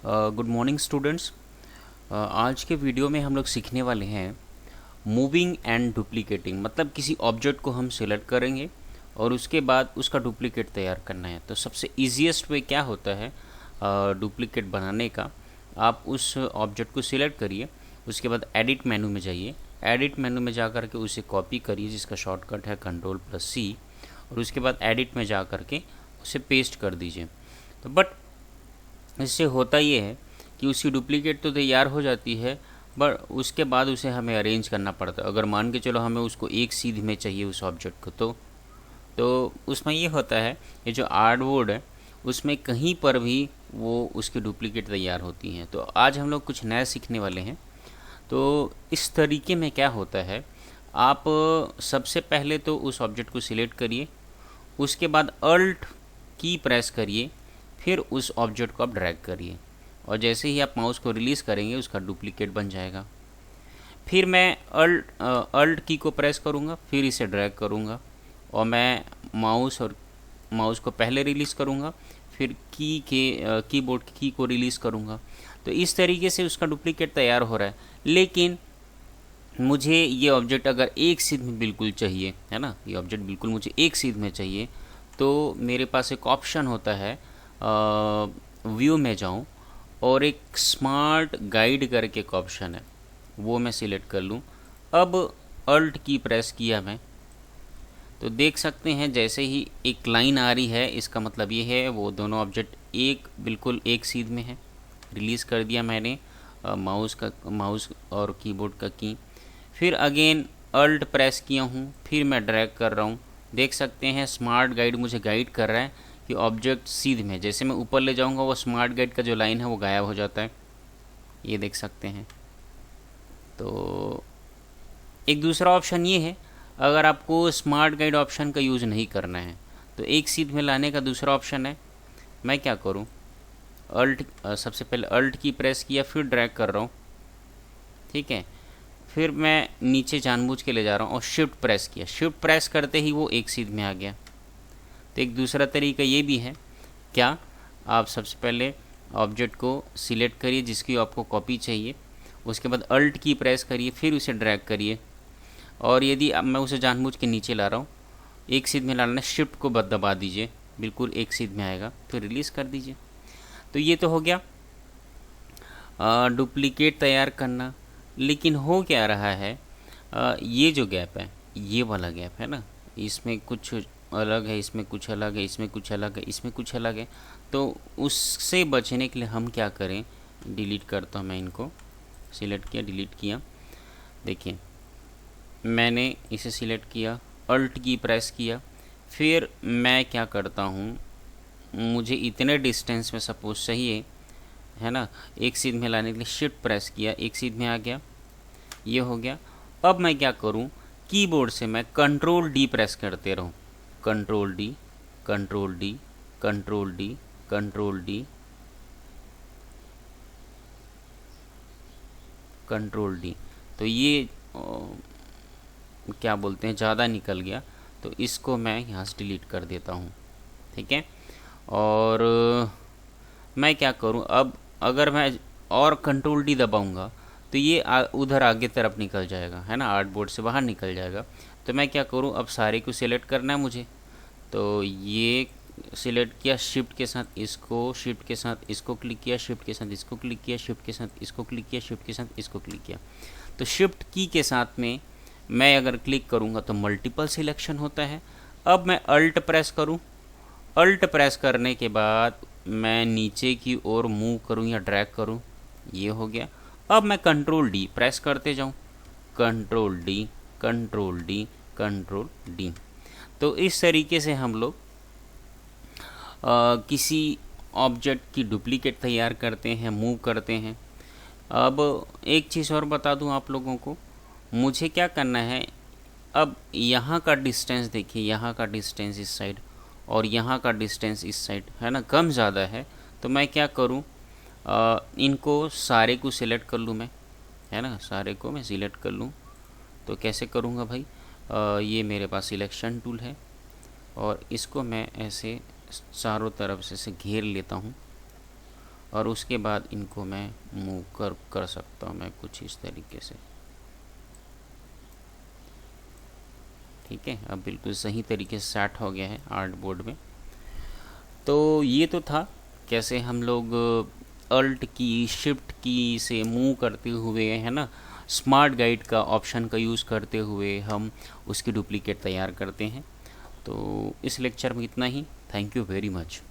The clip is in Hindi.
Good morning students. आज के वीडियो में हम लोग सीखने वाले हैं मूविंग एंड डुप्लीकेटिंग। मतलब किसी ऑब्जेक्ट को हम सिलेक्ट करेंगे और उसके बाद उसका डुप्लीकेट तैयार करना है। तो सबसे ईजीएस्ट वे क्या होता है डुप्लीकेट बनाने का? आप उस ऑब्जेक्ट को सिलेक्ट करिए, उसके बाद एडिट मेनू में जाइए। एडिट मेनू में जा कर के उसे कॉपी करिए, जिसका शॉर्टकट है Ctrl+C, और उसके बाद एडिट में जा कर के उसे पेस्ट कर दीजिए। तो बट इससे होता ये है कि उसकी डुप्लीकेट तो तैयार हो जाती है, बट उसके बाद उसे हमें अरेंज करना पड़ता है। अगर मान के चलो हमें उसको एक सीध में चाहिए उस ऑब्जेक्ट को, तो उसमें ये होता है, ये जो आर्टबोर्ड है उसमें कहीं पर भी वो उसकी डुप्लीकेट तैयार होती हैं। तो आज हम लोग कुछ नया सीखने वाले हैं। तो इस तरीके में क्या होता है, आप सबसे पहले तो उस ऑब्जेक्ट को सिलेक्ट करिए, उसके बाद अल्ट की प्रेस करिए, फिर उस ऑब्जेक्ट को आप ड्रैग करिए, और जैसे ही आप माउस को रिलीज़ करेंगे उसका डुप्लीकेट बन जाएगा। फिर मैं अल्ट की को प्रेस करूँगा, फिर इसे ड्रैग करूँगा, और मैं माउस को पहले रिलीज़ करूँगा, फिर कीबोर्ड की को रिलीज़ करूँगा। तो इस तरीके से उसका डुप्लीकेट तैयार हो रहा है। लेकिन मुझे ये ऑब्जेक्ट अगर एक सीध में बिल्कुल चाहिए, है ना, ये ऑब्जेक्ट बिल्कुल मुझे एक सीध में चाहिए, तो मेरे पास एक ऑप्शन होता है, व्यू में जाऊं और एक स्मार्ट गाइड करके एक ऑप्शन है, वो मैं सिलेक्ट कर लूं। अब अल्ट की प्रेस किया मैं, तो देख सकते हैं जैसे ही एक लाइन आ रही है, इसका मतलब ये है वो दोनों ऑब्जेक्ट बिल्कुल एक सीध में है। रिलीज़ कर दिया मैंने माउस और कीबोर्ड का की, फिर अगेन अल्ट प्रेस किया हूँ, फिर मैं ड्रैग कर रहा हूँ। देख सकते हैं स्मार्ट गाइड मुझे गाइड कर रहा है कि ऑब्जेक्ट सीध में, जैसे मैं ऊपर ले जाऊँगा वो स्मार्ट गाइड का जो लाइन है वो गायब हो जाता है, ये देख सकते हैं। तो एक दूसरा ऑप्शन ये है, अगर आपको स्मार्ट गाइड ऑप्शन का यूज़ नहीं करना है तो एक सीध में लाने का दूसरा ऑप्शन है। मैं क्या करूँ, सबसे पहले अल्ट की प्रेस किया, फिर ड्रैग कर रहा हूँ, ठीक है। फिर मैं नीचे जानबूझ के ले जा रहा हूँ और शिफ्ट प्रेस किया, शिफ्ट प्रेस करते ही वो एक सीध में आ गया। तो एक दूसरा तरीका ये भी है, क्या आप सबसे पहले ऑब्जेक्ट को सिलेक्ट करिए जिसकी आपको कॉपी चाहिए, उसके बाद अल्ट की प्रेस करिए, फिर उसे ड्रैग करिए, और यदि अब मैं उसे जानबूझ के नीचे ला रहा हूँ, एक सीध में लाना, शिफ्ट को दबा दीजिए, बिल्कुल एक सीध में आएगा, फिर रिलीज़ कर दीजिए। तो ये तो हो गया डुप्लीकेट तैयार करना। लेकिन हो क्या रहा है, ये जो गैप है, ये वाला गैप है ना, इसमें कुछ अलग है, इसमें कुछ अलग है, इसमें कुछ अलग है, इसमें कुछ अलग है। तो उससे बचने के लिए हम क्या करें, डिलीट करता हूँ मैं इनको, सिलेक्ट किया, डिलीट किया। देखिए मैंने इसे सिलेक्ट किया, अल्ट की प्रेस किया, फिर मैं क्या करता हूँ, मुझे इतने डिस्टेंस में सपोज चाहिए, है ना, एक सीध में लाने के लिए शिफ्ट प्रेस किया, एक सीध में आ गया, ये हो गया। अब मैं क्या करूं, कीबोर्ड से मैं Ctrl+D प्रेस करते रहूं, Ctrl+D, Ctrl+D, Ctrl+D, Ctrl+D, Ctrl+D। तो ये क्या बोलते हैं, ज़्यादा निकल गया, तो इसको मैं यहाँ से डिलीट कर देता हूँ, ठीक है। और मैं क्या करूँ, अब अगर मैं और Ctrl+D दबाऊँगा तो ये उधर आगे तरफ निकल जाएगा, है ना, आर्टबोर्ड से बाहर निकल जाएगा। तो मैं क्या करूँ, अब सारे को सिलेक्ट करना है मुझे, तो ये सिलेक्ट किया, शिफ्ट के साथ इसको, शिफ्ट के साथ इसको क्लिक किया, शिफ्ट के साथ इसको क्लिक किया, शिफ्ट के साथ इसको क्लिक किया, शिफ्ट के साथ इसको क्लिक किया। तो शिफ्ट की के साथ में मैं अगर क्लिक करूँगा तो मल्टीपल सिलेक्शन होता है। अब मैं अल्ट प्रेस करूँ, अल्ट प्रेस करने के बाद मैं नीचे की ओर मूव करूं या ड्रैग करूं, ये हो गया। अब मैं Ctrl+D प्रेस करते जाऊं, Ctrl+D, Ctrl+D, Ctrl+D। तो इस तरीके से हम लोग किसी ऑब्जेक्ट की डुप्लीकेट तैयार करते हैं, मूव करते हैं। अब एक चीज़ और बता दूं आप लोगों को, मुझे क्या करना है, अब यहाँ का डिस्टेंस देखिए, यहाँ का डिस्टेंस इस साइड और यहाँ का डिस्टेंस इस साइड, है ना, कम ज़्यादा है। तो मैं क्या करूँ, इनको सारे को सिलेक्ट कर लूँ मैं, है ना, सारे को मैं सिलेक्ट कर लूँ। तो कैसे करूँगा भाई, ये मेरे पास सिलेक्शन टूल है, और इसको मैं ऐसे चारों तरफ से घेर लेता हूँ, और उसके बाद इनको मैं मूव कर सकता हूँ मैं कुछ इस तरीके से। ठीक है, अब बिल्कुल सही तरीके से सेट हो गया है आर्ट बोर्ड में। तो ये तो था कैसे हम लोग अल्ट की शिफ्ट की से मूव करते हुए, है ना, स्मार्ट गाइड का ऑप्शन का यूज़ करते हुए हम उसकी डुप्लीकेट तैयार करते हैं। तो इस लेक्चर में इतना ही। Thank you very much.